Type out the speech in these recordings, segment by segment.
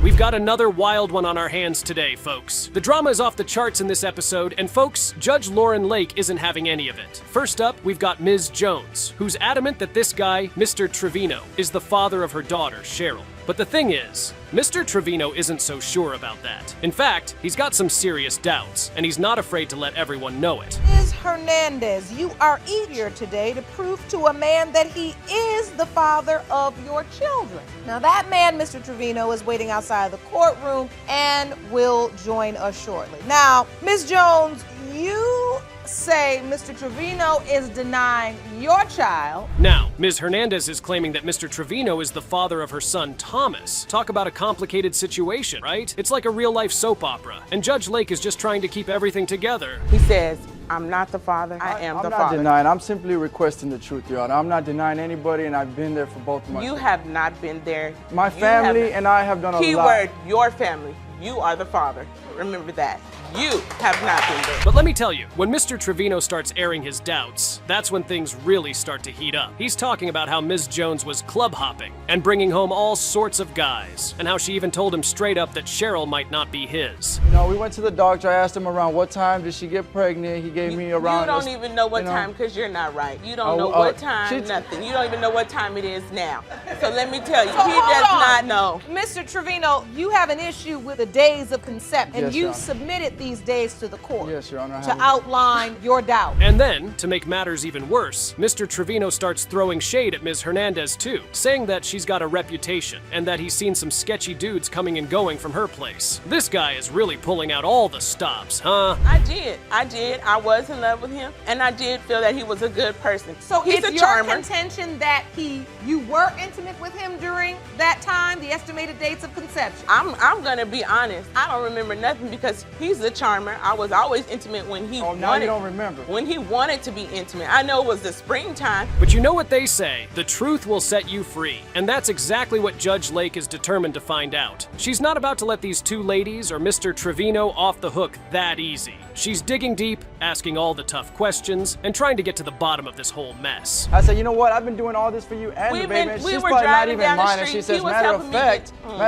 We've got another wild one on our hands today, folks. The drama is off the charts in this episode, and folks, Judge Lauren Lake isn't having any of it. First up, we've got Ms. Jones, who's adamant that this guy, Mr. Trevino, is the father of her daughter, Cheryl. But the thing is, Mr. Trevino isn't so sure about that. In fact, he's got some serious doubts, and he's not afraid to let everyone know it. Ms. Hernandez, you are eager today to prove to a man that he is the father of your children. Now that man, Mr. Trevino, is waiting outside the courtroom and will join us shortly. Now, Ms. Jones, you say Mr. Trevino is denying your child. Now, Ms. Hernandez is claiming that Mr. Trevino is the father of her son, Thomas. Talk about a complicated situation, right? It's like a real-life soap opera, and Judge Lake is just trying to keep everything together. He says, I'm not the father, I am the father. I'm not denying, I'm simply requesting the truth, Your Honor. I'm not denying anybody, and I've been there for both of my You children. have not been there. My family and I have done a lot. Keyword, your family. You are the father. Remember that. You have not been there. But let me tell you, when Mr. Trevino starts airing his doubts, that's when things really start to heat up. He's talking about how Ms. Jones was club hopping and bringing home all sorts of guys, and how she even told him straight up that Cheryl might not be his. You know, we went to the doctor, I asked him around what time did she get pregnant, he gave me around... You don't even know what time, because you're not right. You don't know what time, nothing. You don't even know what time it is now. So let me tell you, So he hold does on. not know. Mr. Trevino, you have an issue with the days of conception, and Yes, you Your Honor. submitted these days to the court. Yes, Your Honor. I To have- outline your doubt. And then, to make matters even worse, Mr. Trevino starts throwing shade at Ms. Hernandez too, saying that she's got a reputation, and that he's seen some sketchy dudes coming and going from her place. This guy is really pulling out all the stops, huh? I did. I was in love with him, and I did feel that he was a good person. So he's it's a your charmer. contention that you were intimate with him during that time, the estimated dates of conception? I'm gonna be honest. I don't remember nothing because he's a charmer. I was always intimate when he now wanted. you don't remember. When he wanted to be intimate. I know it was the springtime. But you know what they say, the truth will set you free. And that's exactly what Judge Lake is determined to find out. She's not about to let these two ladies or Mr. Trevino off the hook that easy. She's digging deep, asking all the tough questions, and trying to get to the bottom of this whole mess. I said, you know what, I've been doing all this for you and the baby, and we she's were probably not driving even down the mine, and street. she says, He was matter helping me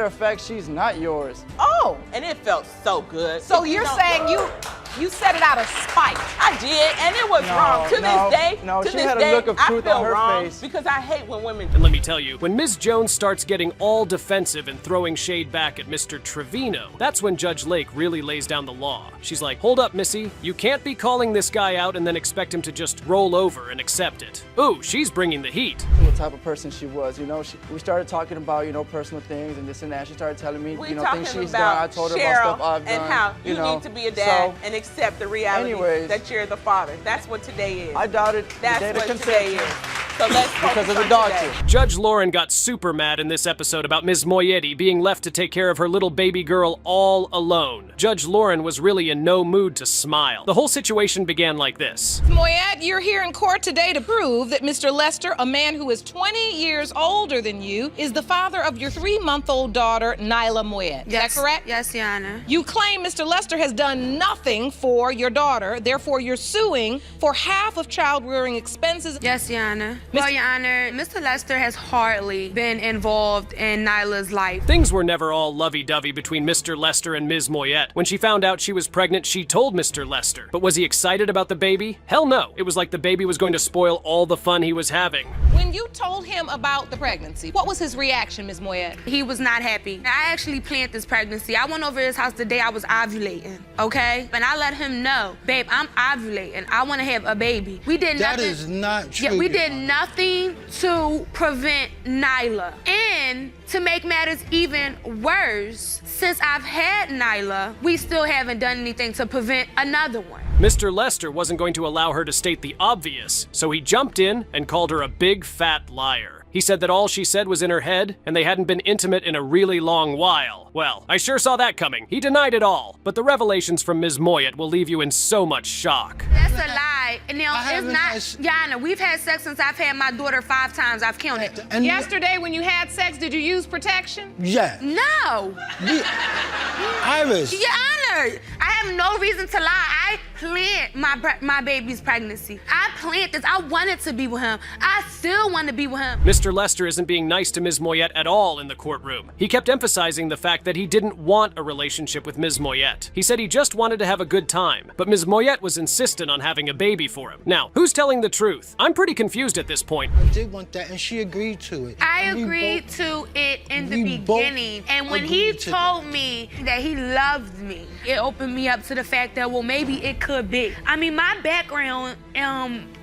of fact, she's not yours. Oh, And it felt so good. so If you you're don't- saying you set it out of spite. I did, and it was wrong. To no, this day, no, to she this had a day, look of I truth feel on her wrong face. because I hate when women. And let me tell you, when Ms. Jones starts getting all defensive and throwing shade back at Mr. Trevino, that's when Judge Lake really lays down the law. She's like, hold up, Missy, you can't be calling this guy out and then expect him to just roll over and accept it. Ooh, she's bringing the heat. What type of person she was, you know, we started talking about, you know, personal things and this and that. She started telling me, We you know, talking things she's about done. I told her Cheryl about stuff I've done. and how you know. need to be a dad So, and accept the reality anyways, that you're the father. That's what today is. I doubted the That's day of what conception. today is. So let's Because focus of the on doctor. today. Judge Lauren got super mad in this episode about Ms. Moyetti being left to take care of her little baby girl all alone. Judge Lauren was really in no mood to smile. The whole situation began like this. Moyette, you're here in court today to prove that Mr. Lester, a man who is 20 years older than you, is the father of your 3-month-old daughter, Nyla Moyette. Is that correct? Yes, Your Honor. You claim Mr. Lester has done nothing for your daughter, therefore you're suing for half of child-rearing expenses. Yes, Your Honor. Well, Your Honor, Mr. Lester has hardly been involved in Nyla's life. Things were never all lovey-dovey between Mr. Lester and Ms. Moyette. When she found out she was pregnant, she told Mr. Lester. But was he excited about the baby? Hell no. It was like the baby was going to spoil all the fun he was having. When you told him about the pregnancy, what was his reaction, Ms. Moyette? He was not happy. I actually planned this pregnancy. I went over to his house the day I was ovulating, okay? And I let him know, babe, I'm ovulating. I want to have a baby. We did nothing. That is not true. Yeah, we did nothing to prevent Nyla. And to make matters even worse, since I've had Nyla, we still haven't done anything to prevent another one. Mr. Lester wasn't going to allow her to state the obvious, so he jumped in and called her a big fat liar. He said that all she said was in her head, and they hadn't been intimate in a really long while. Well, I sure saw that coming. He denied it all, but the revelations from Ms. Moyette will leave you in so much shock. That's a lie. And now, it's haven't not, had Yana, we've had sex since I've had my daughter 5 times. I've counted. And Yesterday when you had sex, did you use protection? yeah, No. Iris. Your Honor, I have no reason to lie. I planned my baby's pregnancy. I planned this. I wanted to be with him. I still want to be with him. Mr. Lester isn't being nice to Ms. Moyette at all in the courtroom. He kept emphasizing the fact that he didn't want a relationship with Ms. Moyette. He said he just wanted to have a good time, but Ms. Moyette was insistent on having a baby for him. Now, who's telling the truth? I'm pretty confused at this point. I did want that, and she agreed to it. I And we agreed both- to it in the we both beginning. And when he agreed to told me that he loved me, it opened me up to the fact that, well, maybe it could be. I mean, my background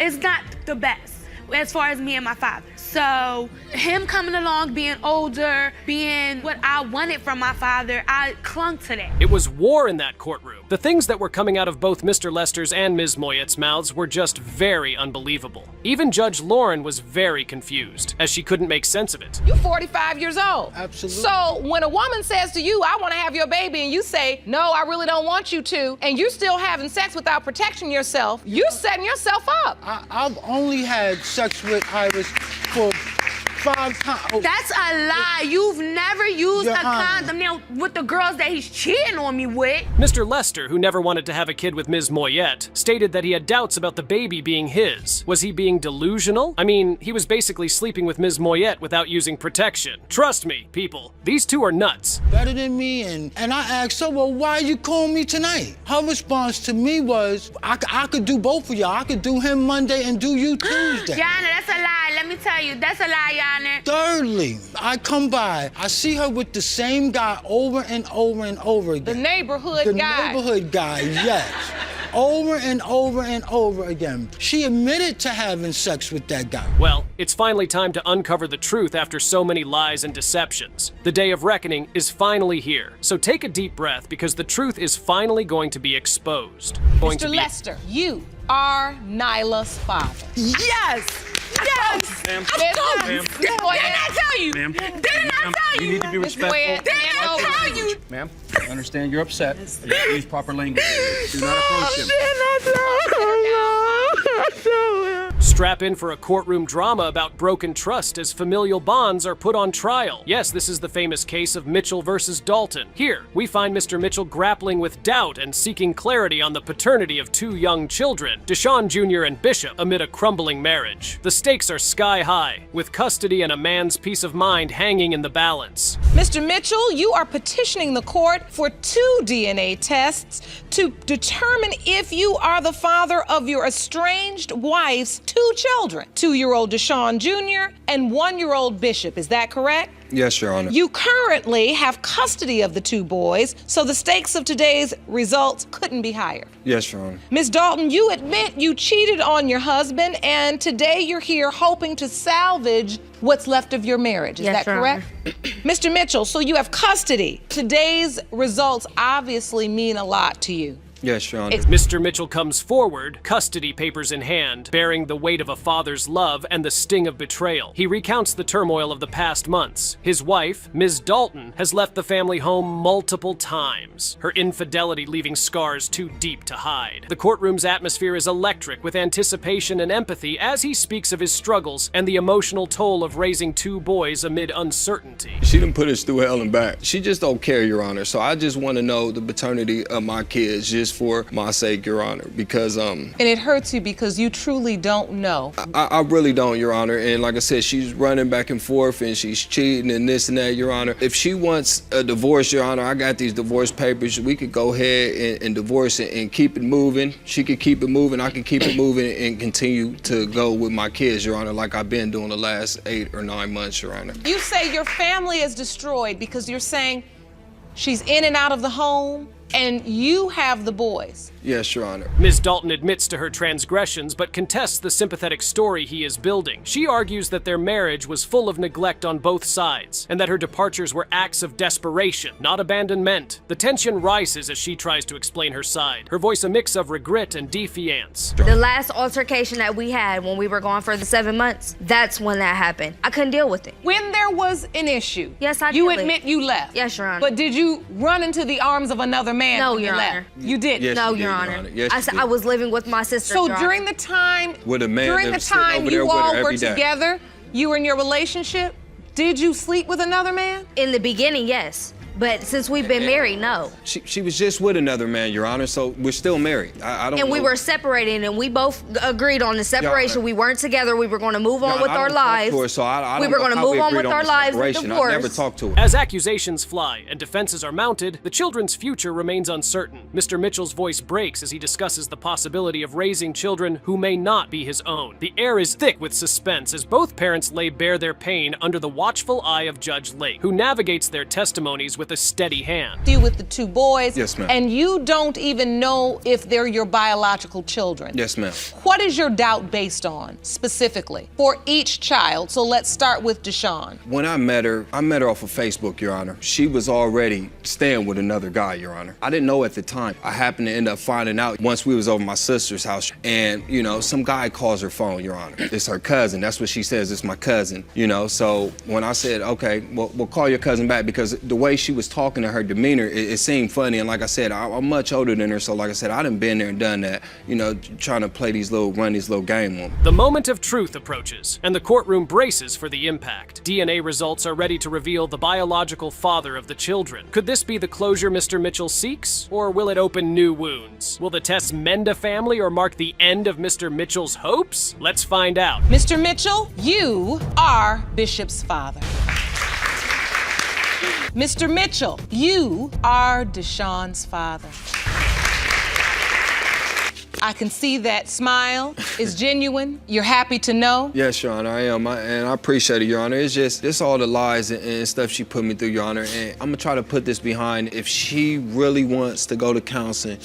is not the best as far as me and my father. So him coming along, being older, being what I wanted from my father, I clung to that. It was war in that courtroom. The things that were coming out of both Mr. Lester's and Ms. Moyette's mouths were just very unbelievable. Even Judge Lauren was very confused, as she couldn't make sense of it. You're 45 years old. Absolutely. So when a woman says to you, I want to have your baby, and you say, no, I really don't want you to, and you're still having sex without protecting yourself, you're setting yourself up. I've only had sex with Iris for 5 times. That's a lie. You've never used Your a Honor. condom now with the girls that he's cheating on me with. Mr. Lester, who never wanted to have a kid with Ms. Moyette, stated that he had doubts about the baby being his. Was he being delusional? I mean, he was basically sleeping with Ms. Moyette without using protection. Trust me, people, these two are nuts. Better than me, and I asked her, well, why you calling me tonight? Her response to me was, I could do both of y'all. I could do him Monday and do you Tuesday. Yana, that's a lie. Let me tell you, that's a lie, Yana. Thirdly, I come by, I see her with the same guy over and over and over The again. neighborhood The guy. neighborhood guy, yes. Over and over and over again. She admitted to having sex with that guy. Well, it's finally time to uncover the truth after so many lies and deceptions. The day of reckoning is finally here. So take a deep breath because the truth is finally going to be exposed. Mr. Lester, you are Nyla's father. Yes! Yes! Ma'am. Didn't I tell you? Ma'am. Didn't I tell you? You need to be respectful. Didn't I tell you? Ma'am, I understand you're upset. Use proper language. Do not approach him. Strap in for a courtroom drama about broken trust as familial bonds are put on trial. Yes, this is the famous case of Mitchell versus Dalton. Here, we find Mr. Mitchell grappling with doubt and seeking clarity on the paternity of 2 young children, Deshaun Jr. and Bishop, amid a crumbling marriage. The stakes are sky high, with custody and a man's peace of mind hanging in the balance. Mr. Mitchell, you are petitioning the court for 2 DNA tests to determine if you are the father of your estranged wife's 2 children, 2-year-old Deshaun Jr. and 1-year-old Bishop. Is that correct? Yes, Your Honor. You currently have custody of the 2 boys, so the stakes of today's results couldn't be higher. Yes, Your Honor. Ms. Dalton, you admit you cheated on your husband, and today you're here hoping to salvage what's left of your marriage. Is Yes, that Your correct? Mr. Mitchell, so you have custody. Today's results obviously mean a lot to you. Yes, Your Honor. Mr. Mitchell comes forward, custody papers in hand, bearing the weight of a father's love and the sting of betrayal. He recounts the turmoil of the past months. His wife, Ms. Dalton, has left the family home multiple times, her infidelity leaving scars too deep to hide. The courtroom's atmosphere is electric with anticipation and empathy as he speaks of his struggles and the emotional toll of raising 2 boys amid uncertainty. She done put us through hell and back. She just don't care, Your Honor. So I just want to know the paternity of my kids just for my sake, Your Honor, because And it hurts you because you truly don't know. I really don't, Your Honor. And like I said, she's running back and forth and she's cheating and this and that, Your Honor. If she wants a divorce, Your Honor, I got these divorce papers. We could go ahead and divorce it and keep it moving. She could keep it moving. I could keep it moving and continue to go with my kids, Your Honor, like I've been doing the last 8 or 9 months, Your Honor. You say your family is destroyed because you're saying she's in and out of the home and you have the boys. Yes, Your Honor. Ms. Dalton admits to her transgressions but contests the sympathetic story he is building. She argues that their marriage was full of neglect on both sides and that her departures were acts of desperation, not abandonment. The tension rises as she tries to explain her side, her voice a mix of regret and defiance. The last altercation that we had when we were gone for the 7 months, that's when that happened. I couldn't deal with it. When there was an issue, Yes, I you did. admit you left. Yes, Your Honor. But did you run into the arms of another man No, when you Your left? Honor. You didn't. Yes, No, you did, Your Your Honor. Honor. Yes, I you said did. I was living with my sister. So Your during Honor. the time, With a man during that the was sitting time over there you with her all were every day. together, you were in your relationship, did you sleep with another man? In the beginning, yes. But since we've been married, no. She was just with another man, Your Honor, so we're still married. I don't And know. we were separating, and we both agreed on the separation. We weren't together. We were going to move on with our lives. We were going to move on with our lives with divorce. I never talked to her. As accusations fly and defenses are mounted, the children's future remains uncertain. Mr. Mitchell's voice breaks as he discusses the possibility of raising children who may not be his own. The air is thick with suspense as both parents lay bare their pain under the watchful eye of Judge Lake, who navigates their testimonies with a steady hand. You with the two boys. Yes, ma'am. And you don't even know if they're your biological children. Yes, ma'am. What is your doubt based on, specifically, for each child? So let's start with Deshawn. When I met her off of Facebook, Your Honor. She was already staying with another guy, Your Honor. I didn't know at the time. I happened to end up finding out once we was over my sister's house, and, you know, some guy calls her phone, Your Honor. It's her cousin. That's what she says. It's my cousin, you know. So when I said, okay, well, we'll call your cousin back, because the way she was talking to her demeanor, it seemed funny. And like I said, I'm much older than her, so like I said, I done been there and done that, you know, trying to run these little game on me. The moment of truth approaches, and the courtroom braces for the impact. DNA results are ready to reveal the biological father of the children. Could this be the closure Mr. Mitchell seeks, or will it open new wounds? Will the tests mend a family or mark the end of Mr. Mitchell's hopes? Let's find out. Mr. Mitchell, you are Bishop's father. Mr. Mitchell, you are Deshawn's father. I can see that smile is genuine. You're happy to know. Yes, Your Honor, I am, and I appreciate it, Your Honor. It's just all the lies and stuff she put me through, Your Honor, and I'm gonna try to put this behind. If she really wants to go to counseling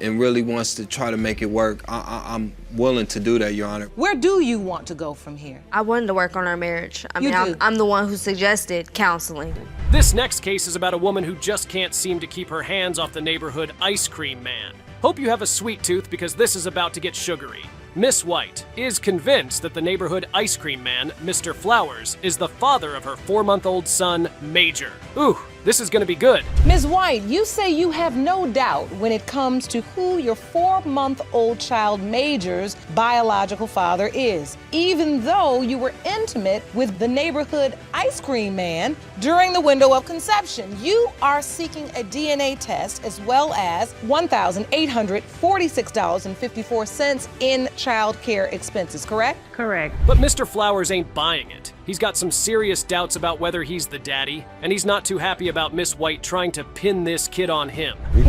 and really wants to try to make it work, I'm willing to do that, Your Honor. Where do you want to go from here? I wanted to work on our marriage. I mean, do. I'm the one who suggested counseling. This next case is about a woman who just can't seem to keep her hands off the neighborhood ice cream man. Hope you have a sweet tooth, because this is about to get sugary. Miss White is convinced that the neighborhood ice cream man, Mr. Flowers, is the father of her 4-month-old son, Major. Ooh, this is gonna be good. Ms. White, you say you have no doubt when it comes to who your 4-month-old child Major's biological father is, even though you were intimate with the neighborhood ice cream man during the window of conception. You are seeking a DNA test as well as $1,846.54 in child care expenses, correct? Correct. But Mr. Flowers ain't buying it. He's got some serious doubts about whether he's the daddy, and he's not too happy about Miss White trying to pin this kid on him. He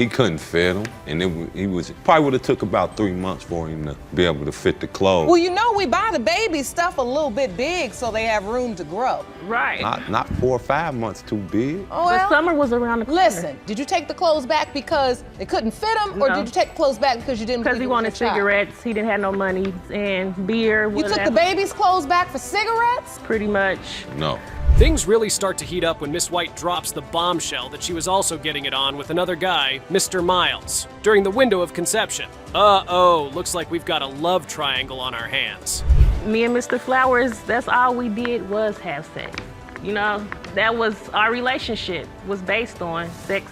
couldn't fit him, and it probably would have took about 3 months for him to be able to fit the clothes. Well, you know we buy the baby stuff a little bit big so they have room to grow. Right. Not 4 or 5 months too big. Oh, well, But summer was around the corner. listen, did you take the clothes back because they couldn't fit them, or No. did you take the clothes back because you didn't Because believe he it was wanted your child? cigarettes, he didn't have no money, and beer. You took the baby's clothes back for cigarettes? Pretty much. No. Things really start to heat up when Miss White drops the bombshell that she was also getting it on with another guy, Mr. Miles, during the window of conception. Uh-oh, looks like we've got a love triangle on our hands. Me and Mr. Flowers, that's all we did was have sex. You know, that was our relationship, was based on sex.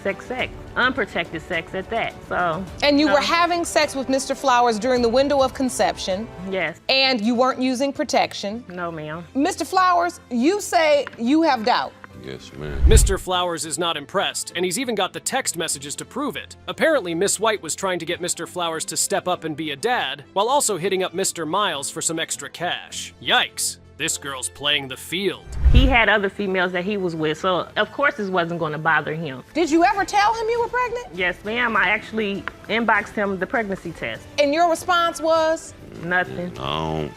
Unprotected sex at that, so. And you were having sex with Mr. Flowers during the window of conception, Yes. and you weren't using protection. No, ma'am. Mr. Flowers, you say you have doubt. Yes, ma'am. Mr. Flowers is not impressed, and he's even got the text messages to prove it. Apparently, Miss White was trying to get Mr. Flowers to step up and be a dad, while also hitting up Mr. Miles for some extra cash. Yikes, this girl's playing the field. He had other females that he was with, so of course this wasn't going to bother him. Did you ever tell him you were pregnant? Yes, ma'am. I actually inboxed him the pregnancy test. And your response was? Nothing. I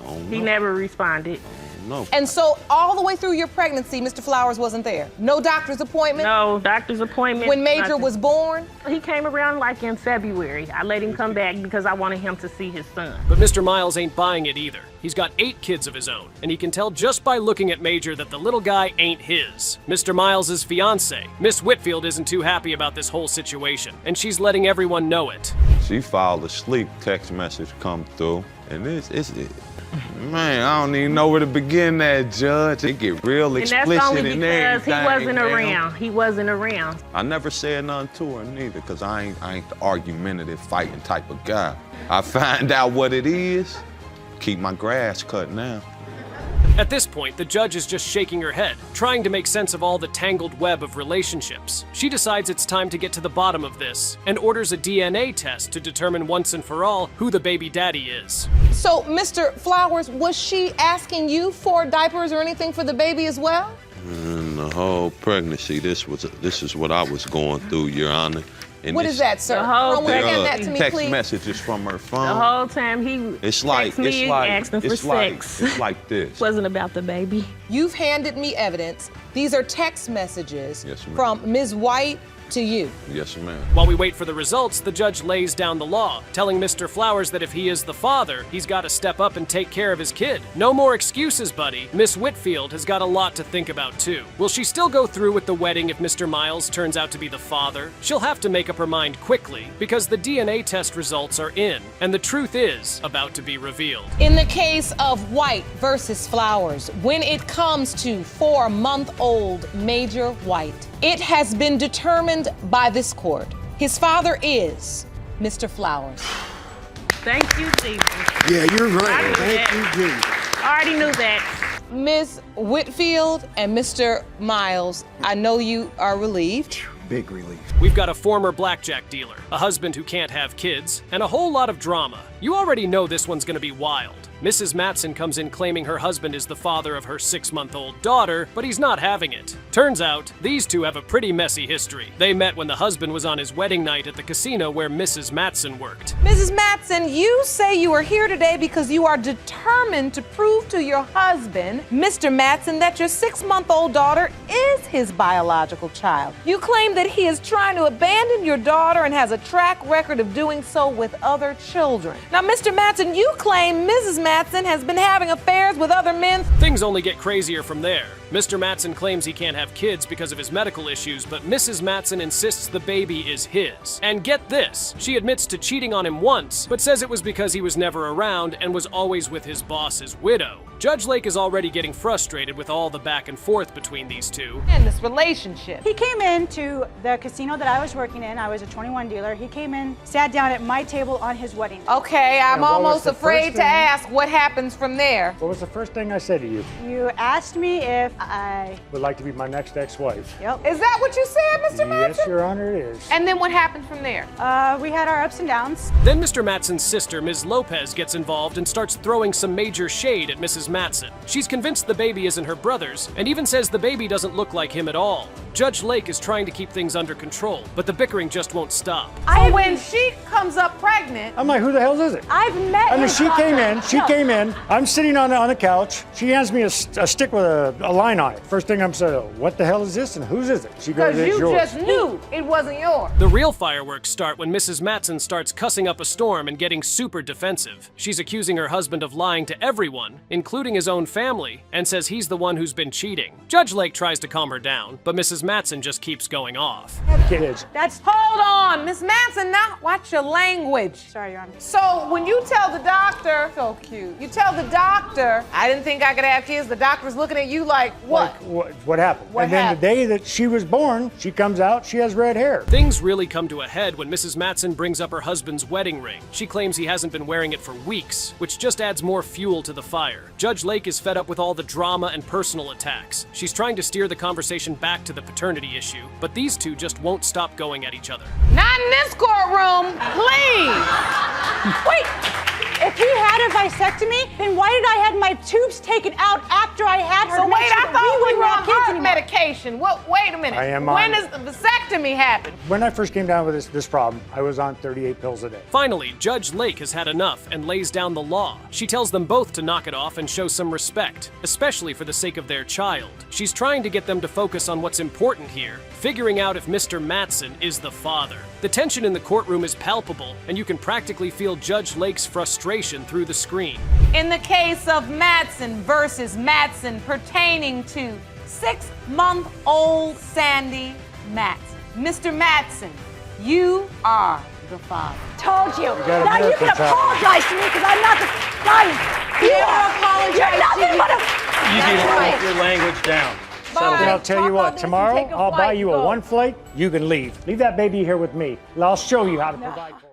don't He know. never responded. No. And so all the way through your pregnancy, Mr. Flowers wasn't there? No doctor's appointment? No doctor's appointment. When Major nothing. was born? He came around like in February. I let him come back because I wanted him to see his son. But Mr. Miles ain't buying it either. He's got 8 kids of his own, and he can tell just by looking at Major that the little guy ain't his. Mr. Miles' fiance, Miss Whitfield, isn't too happy about this whole situation, and she's letting everyone know it. She filed asleep, text message come through, and man, I don't even know where to begin that, Judge. It get real And explicit that's only and because he everything, wasn't man. around. He wasn't around. I never said nothing to her neither, because I ain't the argumentative, fighting type of guy. I find out what it is, keep my grass cut now. At this point, the judge is just shaking her head, trying to make sense of all the tangled web of relationships. She decides it's time to get to the bottom of this and orders a DNA test to determine once and for all who the baby daddy is. So, Mr. Flowers, was she asking you for diapers or anything for the baby as well? And the whole pregnancy, this is what I was going through, Your Honor. And What is that, sir? The whole Hand There that are to me, text please. messages from her phone. The whole time he texted me asking for sex. It's like this. Wasn't about the baby. You've handed me evidence. These are text messages Yes, ma'am. from Ms. White to you. Yes, ma'am. While we wait for the results, the judge lays down the law, telling Mr. Flowers that if he is the father, he's got to step up and take care of his kid. No more excuses, buddy. Miss Whitfield has got a lot to think about, too. Will she still go through with the wedding if Mr. Miles turns out to be the father? She'll have to make up her mind quickly, because the DNA test results are in, and the truth is about to be revealed. In the case of White versus Flowers, when it comes to 4-month-old Major White, it has been determined by this court. His father is Mr. Flowers. Thank you, Jesus. Yeah, you're right. Thank you, Jesus. I already knew that. Ms. Whitfield and Mr. Miles, I know you are relieved. Big relief. We've got a former blackjack dealer, a husband who can't have kids, and a whole lot of drama. You already know this one's gonna be wild. Mrs. Matson comes in claiming her husband is the father of her 6-month-old daughter, but he's not having it. Turns out, these two have a pretty messy history. They met when the husband was on his wedding night at the casino where Mrs. Matson worked. Mrs. Matson, you say you are here today because you are determined to prove to your husband, Mr. Matson, that your 6-month-old daughter is his biological child. You claim that he is trying to abandon your daughter and has a track record of doing so with other children. Now, Mr. Matson, you claim Mrs. Matson has been having affairs with other men. Things only get crazier from there. Mr. Matson claims he can't have kids because of his medical issues, but Mrs. Matson insists the baby is his. And get this, she admits to cheating on him once, but says it was because he was never around and was always with his boss's widow. Judge Lake is already getting frustrated with all the back and forth between these two. And this relationship. He came into the casino that I was working in. I was a 21 dealer. He came in, sat down at my table on his wedding day. Okay, I'm what was almost the afraid first to thing? ask what happens from there. What was the first thing I said to you? You asked me if I... Would like to be my next ex-wife. Yep. Is that what you said, Mr. Matson? Yes, Your Honor, it is. And then what happened from there? We had our ups and downs. Then Mr. Matson's sister, Ms. Lopez, gets involved and starts throwing some major shade at Mrs. Matson. She's convinced the baby isn't her brother's, and even says the baby doesn't look like him at all. Judge Lake is trying to keep things under control, but the bickering just won't stop. So when she comes up pregnant, I'm like, who the hell is it? I've met I mean, his she daughter. came in. I'm sitting on the couch. She hands me a stick with a line on it. First thing I'm saying, what the hell is this and whose is it? She goes, because it's you yours. just knew it wasn't yours. The real fireworks start when Mrs. Matson starts cussing up a storm and getting super defensive. She's accusing her husband of lying to everyone, including his own family, and says he's the one who's been cheating. Judge Lake tries to calm her down, but Mrs. Matson just keeps going off. Kids. Hold on, Miss Matson, now watch your language. Sorry, Your Honor. So when you tell the doctor, so cute, you tell the doctor, I didn't think I could have kids, the doctor's looking at you like, what? What happened? What and then happened? the day that she was born, she comes out, she has red hair. Things really come to a head when Mrs. Matson brings up her husband's wedding ring. She claims he hasn't been wearing it for weeks, which just adds more fuel to the fire. Judge Lake is fed up with all the drama and personal attacks. She's trying to steer the conversation back to the paternity issue, but these two just won't stop going at each other. Not in this courtroom, please. Wait! If he had a vasectomy, then why did I have my tubes taken out after I had her? So to make wait, sure I that thought we wouldn't were have on kids heart anymore? medication. Wait a minute. I am when on- does the vasectomy happen? When I first came down with this problem, I was on 38 pills a day. Finally, Judge Lake has had enough and lays down the law. She tells them both to knock it off and show some respect, especially for the sake of their child. She's trying to get them to focus on what's important here, figuring out if Mr. Matson is the father. The tension in the courtroom is palpable, and you can practically feel Judge Lake's frustration through the screen. In the case of Matson versus Matson pertaining to 6-month-old Sandy Matson. Mr. Matson, you are the father. Told you. got a Now you miracle can child. apologize to me because I'm not the son. You Never are. apologize You're nothing to you. but a... You need to keep your language down. Settle And down. I'll tell you Talk all what, this tomorrow and take a I'll buy flight you and a go. one flight, you can leave. Leave that baby here with me. And I'll show you how to provide for